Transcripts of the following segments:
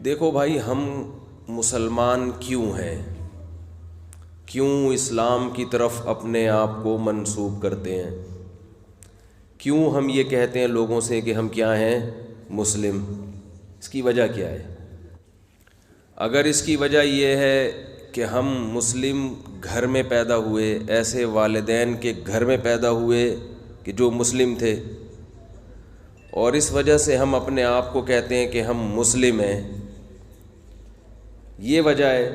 دیکھو بھائی، ہم مسلمان کیوں ہیں؟ کیوں اسلام کی طرف اپنے آپ کو منسوب کرتے ہیں؟ کیوں ہم یہ کہتے ہیں لوگوں سے کہ ہم کیا ہیں؟ مسلم۔ اس کی وجہ کیا ہے؟ اگر اس کی وجہ یہ ہے کہ ہم مسلم گھر میں پیدا ہوئے، ایسے والدین کے گھر میں پیدا ہوئے کہ جو مسلم تھے، اور اس وجہ سے ہم اپنے آپ کو کہتے ہیں کہ ہم مسلم ہیں، یہ وجہ ہے،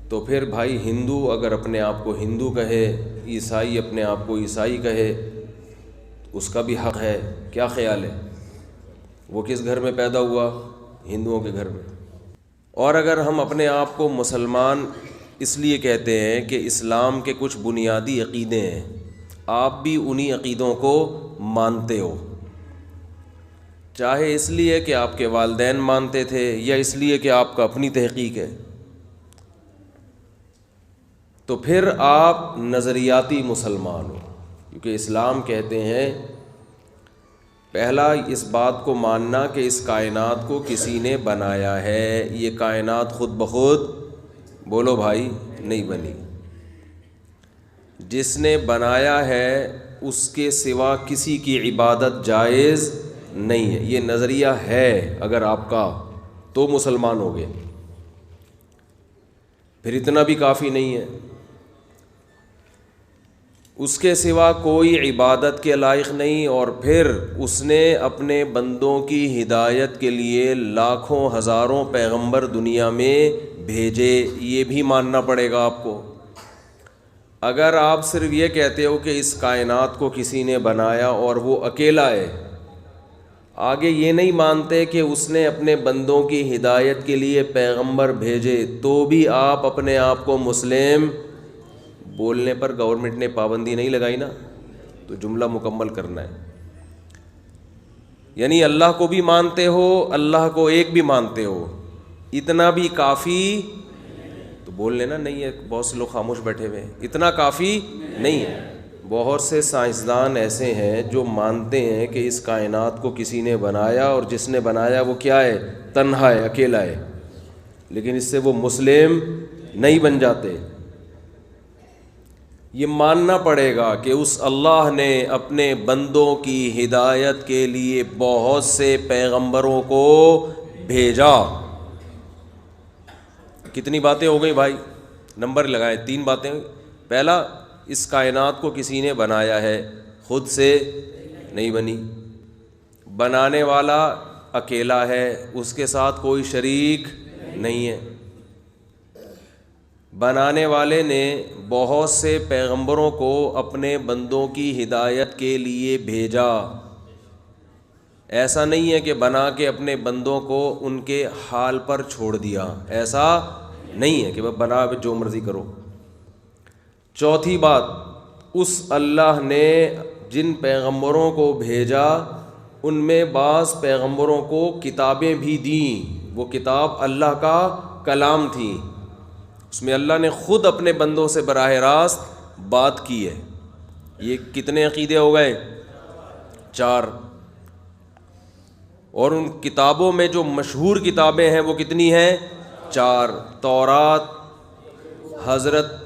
تو پھر بھائی ہندو اگر اپنے آپ کو ہندو کہے، عیسائی اپنے آپ کو عیسائی کہے، اس کا بھی حق ہے۔ کیا خیال ہے؟ وہ کس گھر میں پیدا ہوا؟ ہندوؤں کے گھر میں۔ اور اگر ہم اپنے آپ کو مسلمان اس لیے کہتے ہیں کہ اسلام کے کچھ بنیادی عقیدے ہیں، آپ بھی انہی عقیدوں کو مانتے ہو، چاہے اس لیے کہ آپ کے والدین مانتے تھے یا اس لیے کہ آپ کا اپنی تحقیق ہے، تو پھر آپ نظریاتی مسلمان ہو۔ کیونکہ اسلام کہتے ہیں پہلا اس بات کو ماننا کہ اس کائنات کو کسی نے بنایا ہے، یہ کائنات خود بخود، بولو بھائی، نہیں بنی۔ جس نے بنایا ہے اس کے سوا کسی کی عبادت جائز نہیں ہے۔ یہ نظریہ ہے اگر آپ کا، تو مسلمان ہو گئے، پھر اتنا بھی کافی نہیں ہے۔ اس کے سوا کوئی عبادت کے لائق نہیں، اور پھر اس نے اپنے بندوں کی ہدایت کے لیے لاکھوں ہزاروں پیغمبر دنیا میں بھیجے، یہ بھی ماننا پڑے گا آپ کو۔ اگر آپ صرف یہ کہتے ہو کہ اس کائنات کو کسی نے بنایا اور وہ اکیلا ہے، آگے یہ نہیں مانتے کہ اس نے اپنے بندوں کی ہدایت کے لیے پیغمبر بھیجے، تو بھی آپ اپنے آپ کو مسلم، بولنے پر گورنمنٹ نے پابندی نہیں لگائی نا، تو جملہ مکمل کرنا ہے۔ یعنی اللہ کو بھی مانتے ہو، اللہ کو ایک بھی مانتے ہو، اتنا بھی کافی، تو بول لینا نہیں ہے۔ بہت سے لوگ خاموش بیٹھے ہوئے ہیں، اتنا کافی نہیں ہے۔ بہت سے سائنسدان ایسے ہیں جو مانتے ہیں کہ اس کائنات کو کسی نے بنایا، اور جس نے بنایا وہ کیا ہے؟ تنہا ہے، اکیلا ہے، لیکن اس سے وہ مسلم نہیں بن جاتے۔ یہ ماننا پڑے گا کہ اس اللہ نے اپنے بندوں کی ہدایت کے لیے بہت سے پیغمبروں کو بھیجا۔ کتنی باتیں ہو گئی بھائی؟ نمبر لگائیں، 3 باتیں۔ پہلا، اس کائنات کو کسی نے بنایا ہے، خود سے نہیں بنی، بنانے والا اکیلا ہے، اس کے ساتھ کوئی شریک نہیں ہے۔ بنانے والے نے بہت سے پیغمبروں کو اپنے بندوں کی ہدایت کے لیے بھیجا۔ ایسا نہیں ہے کہ بنا کے اپنے بندوں کو ان کے حال پر چھوڑ دیا، ایسا نہیں ہے کہ بنا جو مرضی کرو۔ چوتھی بات، اس اللہ نے جن پیغمبروں کو بھیجا ان میں بعض پیغمبروں کو کتابیں بھی دیں، وہ کتاب اللہ کا کلام تھی، اس میں اللہ نے خود اپنے بندوں سے براہ راست بات کی ہے۔ یہ کتنے عقیدے ہو گئے؟ 4۔ اور ان کتابوں میں جو مشہور کتابیں ہیں وہ کتنی ہیں؟ 4۔ تورات، حضرت،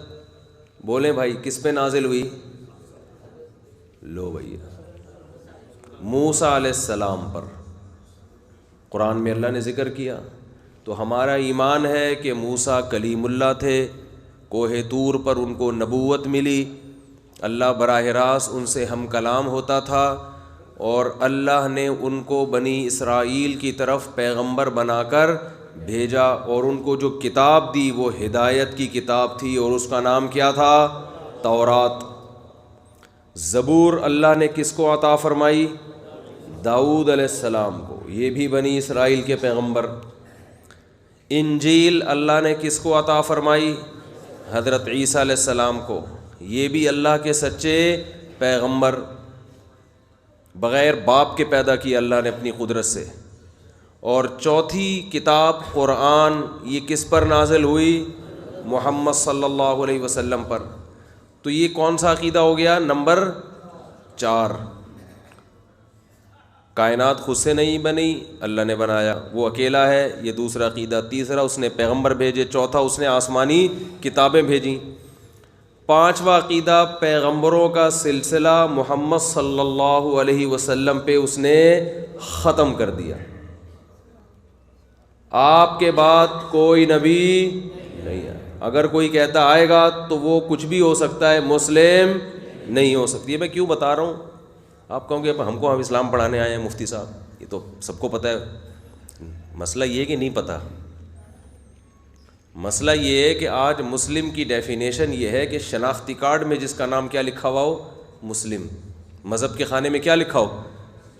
بولیں بھائی کس پہ نازل ہوئی؟ لو بھیا، موسیٰ علیہ السلام پر قرآن میں اللہ نے ذکر کیا۔ تو ہمارا ایمان ہے کہ موسیٰ کلیم اللہ تھے، کوہ طور پر ان کو نبوت ملی، اللہ براہ راست ان سے ہم کلام ہوتا تھا، اور اللہ نے ان کو بنی اسرائیل کی طرف پیغمبر بنا کر بھیجا، اور ان کو جو کتاب دی وہ ہدایت کی کتاب تھی، اور اس کا نام کیا تھا؟ تورات۔ زبور اللہ نے کس کو عطا فرمائی؟ داؤد علیہ السلام کو، یہ بھی بنی اسرائیل کے پیغمبر۔ انجیل اللہ نے کس کو عطا فرمائی؟ حضرت عیسیٰ علیہ السلام کو، یہ بھی اللہ کے سچے پیغمبر، بغیر باپ کے پیدا کیا اللہ نے اپنی قدرت سے۔ اور چوتھی کتاب قرآن، یہ کس پر نازل ہوئی؟ محمد صلی اللہ علیہ وسلم پر۔ تو یہ کون سا عقیدہ ہو گیا؟ نمبر 4۔ کائنات خود سے نہیں بنی، اللہ نے بنایا، وہ اکیلا ہے، یہ دوسرا عقیدہ۔ تیسرا، اس نے پیغمبر بھیجے۔ چوتھا، اس نے آسمانی کتابیں بھیجیں۔ پانچواں عقیدہ، پیغمبروں کا سلسلہ محمد صلی اللہ علیہ وسلم پہ اس نے ختم کر دیا۔ آپ کے بعد کوئی نبی نہیں ہے۔ اگر کوئی کہتا آئے گا تو وہ کچھ بھی ہو سکتا ہے، مسلم نہیں ہو سکتی ہے۔ میں کیوں بتا رہا ہوں؟ آپ کہوں گے ہم کو اسلام پڑھانے آئے ہیں مفتی صاحب، یہ تو سب کو پتہ ہے۔ مسئلہ یہ کہ نہیں پتہ، مسئلہ یہ ہے کہ آج مسلم کی ڈیفینیشن یہ ہے کہ شناختی کارڈ میں جس کا نام کیا لکھا ہوا ہو، مسلم، مذہب کے خانے میں کیا لکھا ہو،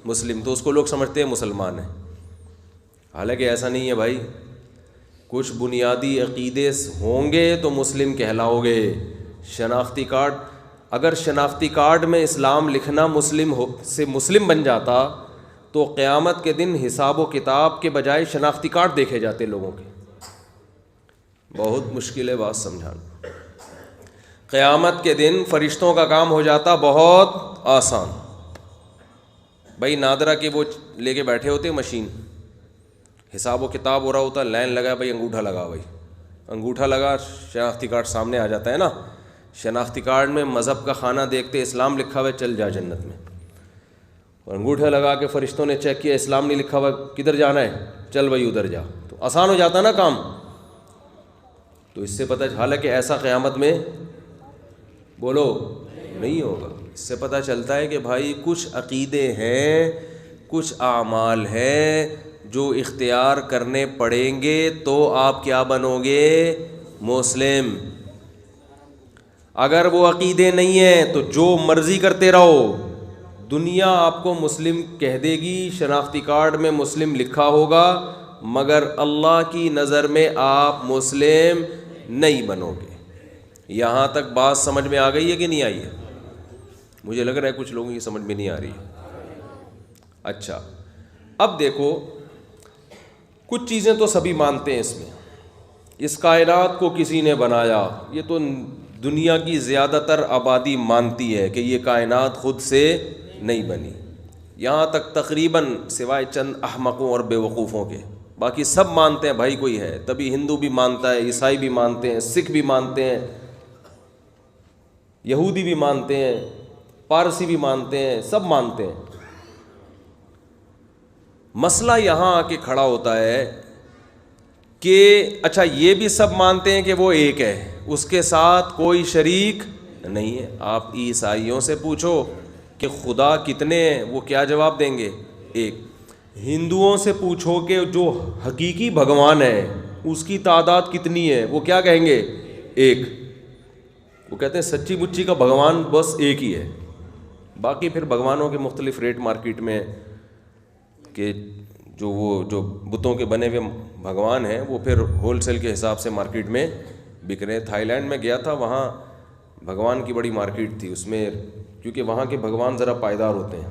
مسلم، تو اس کو لوگ سمجھتے ہیں مسلمان ہیں۔ حالانکہ ایسا نہیں ہے بھائی، کچھ بنیادی عقیدے ہوں گے تو مسلم کہلاؤ گے۔ شناختی کارڈ، اگر شناختی کارڈ میں اسلام لکھنا مسلم سے مسلم بن جاتا تو قیامت کے دن حساب و کتاب کے بجائے شناختی کارڈ دیکھے جاتے لوگوں کے۔ بہت مشکل ہے بات سمجھانا۔ قیامت کے دن فرشتوں کا کام ہو جاتا بہت آسان۔ بھائی نادرا کے وہ لے کے بیٹھے ہوتے مشین، حساب و کتاب ہو رہا ہوتا، لائن لگا، بھائی انگوٹھا لگا، بھائی انگوٹھا لگا، شناختی کارڈ سامنے آ جاتا ہے نا۔ شناختی کارڈ میں مذہب کا خانہ دیکھتے اسلام لکھا ہوا ہے، چل جا جنت میں۔ اور انگوٹھا لگا کے فرشتوں نے چیک کیا، اسلام نہیں لکھا ہوا، کدھر جانا ہے، چل بھائی ادھر جا، تو آسان ہو جاتا نا کام۔ تو اس سے پتہ، حالانکہ ایسا قیامت میں بولو نہیں ہوگا۔ اس سے پتہ چلتا ہے کہ بھائی کچھ عقیدے ہیں، کچھ اعمال ہیں جو اختیار کرنے پڑیں گے تو آپ کیا بنو گے، مسلم۔ اگر وہ عقیدے نہیں ہیں تو جو مرضی کرتے رہو، دنیا آپ کو مسلم کہہ دے گی، شناختی کارڈ میں مسلم لکھا ہوگا، مگر اللہ کی نظر میں آپ مسلم نہیں بنو گے۔ یہاں تک بات سمجھ میں آ گئی ہے کہ نہیں آئی ہے؟ مجھے لگ رہا ہے کچھ لوگوں کی سمجھ میں نہیں آ رہی ہے۔ اچھا، اب دیکھو، کچھ چیزیں تو سبھی مانتے ہیں اس میں۔ اس کائنات کو کسی نے بنایا، یہ تو دنیا کی زیادہ تر آبادی مانتی ہے کہ یہ کائنات خود سے نہیں بنی، یہاں تک تقریباً سوائے چند احمقوں اور بے وقوفوں کے، باقی سب مانتے ہیں بھائی کوئی ہے۔ تبھی ہندو بھی مانتا ہے، عیسائی بھی مانتے ہیں، سکھ بھی مانتے ہیں، یہودی بھی مانتے ہیں، پارسی بھی مانتے ہیں، سب مانتے ہیں۔ مسئلہ یہاں آ کے کھڑا ہوتا ہے کہ اچھا یہ بھی سب مانتے ہیں کہ وہ ایک ہے، اس کے ساتھ کوئی شریک نہیں ہے۔ آپ عیسائیوں سے پوچھو کہ خدا کتنے ہیں، وہ کیا جواب دیں گے؟ ایک۔ ہندوؤں سے پوچھو کہ جو حقیقی بھگوان ہے اس کی تعداد کتنی ہے، وہ کیا کہیں گے؟ ایک۔ وہ کہتے ہیں سچی مچی کا بھگوان بس ایک ہی ہے۔ باقی پھر بھگوانوں کے مختلف ریٹ مارکیٹ میں، کہ جو بتوں کے بنے ہوئے بھگوان ہیں وہ پھر ہول سیل کے حساب سے مارکیٹ میں بک رہے ہیں۔ تھائی لینڈ میں گیا تھا، وہاں بھگوان کی بڑی مارکیٹ تھی، اس میں کیونکہ وہاں کے بھگوان ذرا پائیدار ہوتے ہیں،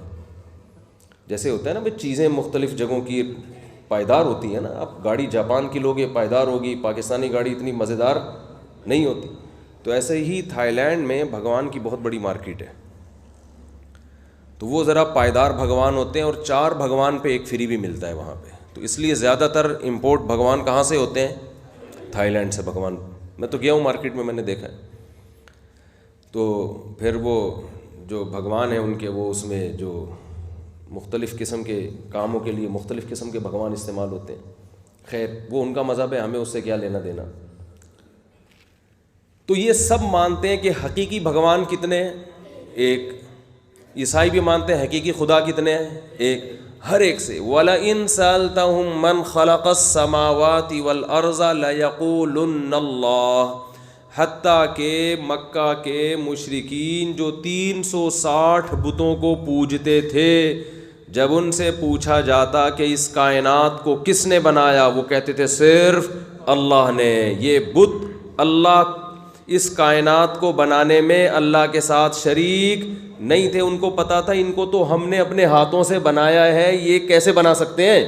جیسے ہوتا ہے نا بھائی چیزیں مختلف جگہوں کی پائیدار ہوتی ہیں نا۔ اب گاڑی جاپان کی لوگے پائیدار ہوگی، پاکستانی گاڑی اتنی مزیدار نہیں ہوتی، تو ایسے ہی تھائی لینڈ میں بھگوان کی بہت بڑی مارکیٹ ہے، تو وہ ذرا پائیدار بھگوان ہوتے ہیں، اور 4 بھگوان پہ ایک فری بھی ملتا ہے وہاں پہ، تو اس لیے زیادہ تر امپورٹ بھگوان کہاں سے ہوتے ہیں؟ تھائی لینڈ سے بھگوان۔ میں تو گیا ہوں مارکیٹ میں، میں نے دیکھا ہے۔ تو پھر وہ جو بھگوان ہیں ان کے، وہ اس میں جو مختلف قسم کے کاموں کے لیے مختلف قسم کے بھگوان استعمال ہوتے ہیں۔ خیر وہ ان کا مذہب ہے، ہمیں اس سے کیا لینا دینا۔ تو یہ سب مانتے ہیں کہ حقیقی بھگوان کتنے ہیں؟ ایک۔ عیسائی بھی مانتے ہیں حقیقی خدا کتنے ہیں؟ ایک۔ ہر ایک سے وَلَئِن سَأَلْتَهُم مَّنْ خَلَقَ السَّمَاوَاتِ وَالْأَرْضَ لَيَقُولُنَّ اللَّهُ، حتیٰ کہ مکہ کے مشرکین جو 360 بتوں کو پوجتے تھے، جب ان سے پوچھا جاتا کہ اس کائنات کو کس نے بنایا، وہ کہتے تھے صرف اللہ نے۔ یہ بت اللہ اس کائنات کو بنانے میں اللہ کے ساتھ شریک نہیں تھے، ان کو پتا تھا ان کو تو ہم نے اپنے ہاتھوں سے بنایا ہے، یہ کیسے بنا سکتے ہیں؟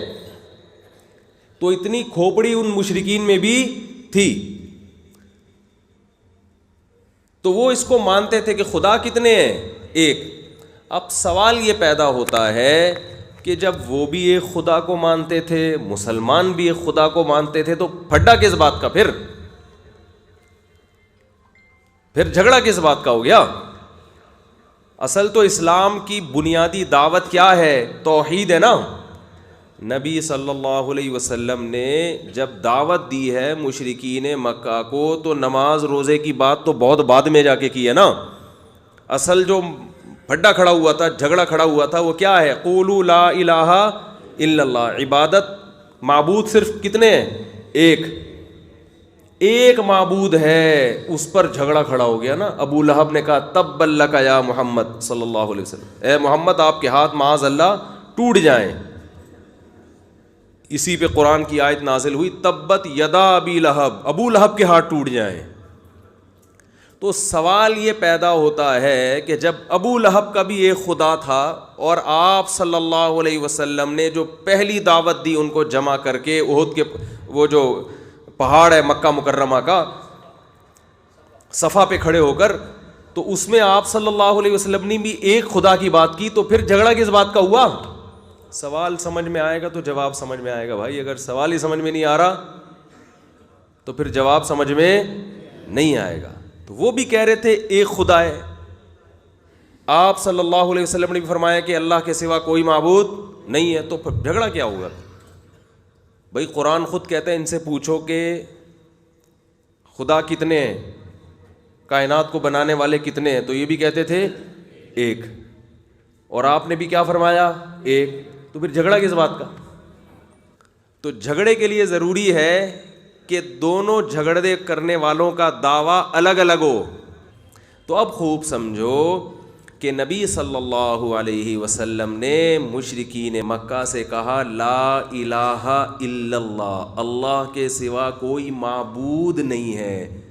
تو اتنی کھوپڑی ان مشرکین میں بھی تھی، تو وہ اس کو مانتے تھے کہ خدا کتنے ہیں؟ ایک۔ اب سوال یہ پیدا ہوتا ہے کہ جب وہ بھی ایک خدا کو مانتے تھے, مسلمان بھی ایک خدا کو مانتے تھے, تو پھڈا کس بات کا, پھر جھگڑا کس بات کا ہو گیا؟ اصل تو اسلام کی بنیادی دعوت کیا ہے؟ توحید ہے نا. نبی صلی اللہ علیہ وسلم نے جب دعوت دی ہے مشرکین مکہ کو, تو نماز روزے کی بات تو بہت بعد میں جا کے کی ہے نا. اصل جو پھڈا کھڑا ہوا تھا, جھگڑا کھڑا ہوا تھا, وہ کیا ہے؟ قولوا لا الہ الا اللہ. عبادت, معبود صرف کتنے ہیں؟ ایک معبود ہے, اس پر جھگڑا کھڑا ہو گیا نا. ابو لہب نے کہا تب لک یا محمد صلی اللہ علیہ وسلم, اے محمد آپ کے ہاتھ معاذ اللہ ٹوٹ جائیں. اسی پہ قرآن کی آیت نازل ہوئی, تبت یدا ابی لہب, ابو لہب کے ہاتھ ٹوٹ جائیں. تو سوال یہ پیدا ہوتا ہے کہ جب ابو لہب کا بھی ایک خدا تھا, اور آپ صلی اللہ علیہ وسلم نے جو پہلی دعوت دی ان کو جمع کر کے احد کے وہ جو پہاڑ ہے مکہ مکرمہ کا, صفا پہ کھڑے ہو کر, تو اس میں آپ صلی اللہ علیہ وسلم نے بھی ایک خدا کی بات کی, تو پھر جھگڑا کس بات کا ہوا؟ سوال سمجھ میں آئے گا تو جواب سمجھ میں آئے گا بھائی. اگر سوال ہی سمجھ میں نہیں آ رہا تو پھر جواب سمجھ میں نہیں آئے گا. تو وہ بھی کہہ رہے تھے ایک خدا ہے. آپ صلی اللہ علیہ وسلم نے بھی فرمایا کہ اللہ کے سوا کوئی معبود نہیں ہے, تو پھر جھگڑا کیا ہوگا بھائی؟ قرآن خود کہتا ہے ان سے پوچھو کہ خدا کتنے ہیں, کائنات کو بنانے والے کتنے ہیں, تو یہ بھی کہتے تھے ایک, اور آپ نے بھی کیا فرمایا؟ ایک. تو پھر جھگڑا کس بات کا؟ تو جھگڑے کے لیے ضروری ہے کہ دونوں جھگڑے کرنے والوں کا دعویٰ الگ الگ ہو. تو اب خوب سمجھو کہ نبی صلی اللہ علیہ وسلم نے مشرکین مکہ سے کہا لا الہ الا اللہ, اللہ کے سوا کوئی معبود نہیں ہے.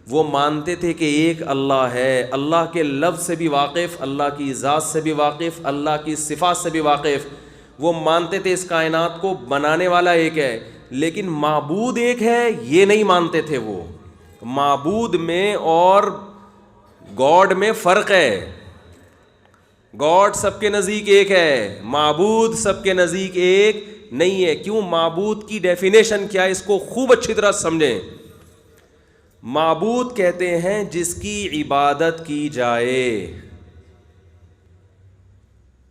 وہ مانتے تھے کہ ایک اللہ ہے, اللہ کے لفظ سے بھی واقف, اللہ کی ذات سے بھی واقف, اللہ کی صفات سے بھی واقف. وہ مانتے تھے اس کائنات کو بنانے والا ایک ہے, لیکن معبود ایک ہے یہ نہیں مانتے تھے. وہ معبود میں اور گاڈ میں فرق ہے. گاڈ سب کے نزدیک ایک ہے, معبود سب کے نزدیک ایک نہیں ہے. کیوں؟ معبود کی ڈیفینیشن کیا ہے, اس کو خوب اچھی طرح سمجھیں. معبود کہتے ہیں جس کی عبادت کی جائے,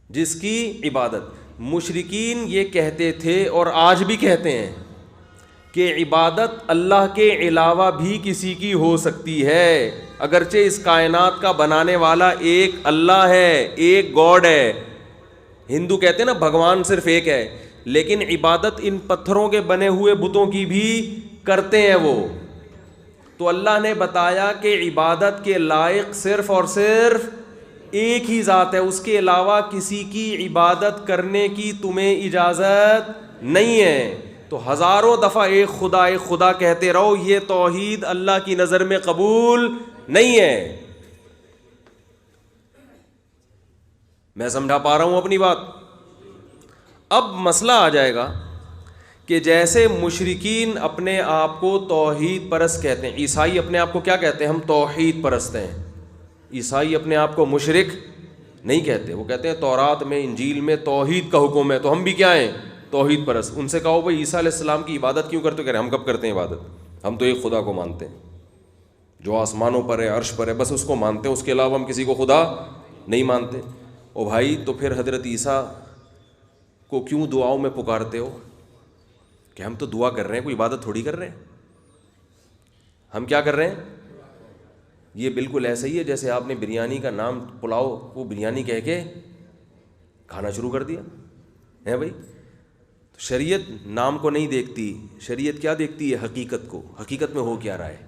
جس کی عبادت. مشرکین یہ کہتے تھے اور آج بھی کہتے ہیں کہ عبادت اللہ کے علاوہ بھی کسی کی ہو سکتی ہے, اگرچہ اس کائنات کا بنانے والا ایک اللہ ہے, ایک گاڈ ہے. ہندو کہتے ہیں نا بھگوان صرف ایک ہے, لیکن عبادت ان پتھروں کے بنے ہوئے بتوں کی بھی کرتے ہیں وہ. تو اللہ نے بتایا کہ عبادت کے لائق صرف اور صرف ایک ہی ذات ہے, اس کے علاوہ کسی کی عبادت کرنے کی تمہیں اجازت نہیں ہے. تو ہزاروں دفعہ ایک خدا کہتے رہو, یہ توحید اللہ کی نظر میں قبول نہیں ہے. میں سمجھا پا رہا ہوں اپنی بات؟ اب مسئلہ آ جائے گا کہ جیسے مشرکین اپنے آپ کو توحید پرست کہتے ہیں, عیسائی اپنے آپ کو کیا کہتے ہیں؟ ہم توحید پرست ہیں. عیسائی اپنے آپ کو مشرک نہیں کہتے, وہ کہتے ہیں تورات میں انجیل میں توحید کا حکم ہے, تو ہم بھی کیا ہیں؟ توحید پرست. ان سے کہو بھائی عیسیٰ علیہ السلام کی عبادت کیوں کرتے ہو؟ کہہ رہے ہم کب کرتے ہیں عبادت, ہم تو ایک خدا کو مانتے ہیں جو آسمانوں پر ہے, عرش پر ہے, بس اس کو مانتے ہیں, اس کے علاوہ ہم کسی کو خدا نہیں مانتے. او بھائی تو پھر حضرت عیسیٰ کو کیوں دعاؤں میں پکارتے ہو؟ کہ ہم تو دعا کر رہے ہیں, کوئی عبادت تھوڑی کر رہے ہیں. ہم کیا کر رہے ہیں؟ یہ بالکل ایسا ہی ہے جیسے آپ نے بریانی کا نام پلاؤ وہ بریانی کہہ کے کھانا شروع کر دیا ہے بھائی. تو شریعت نام کو نہیں دیکھتی, شریعت کیا دیکھتی ہے؟ حقیقت کو. حقیقت میں ہو کیا رہا ہے.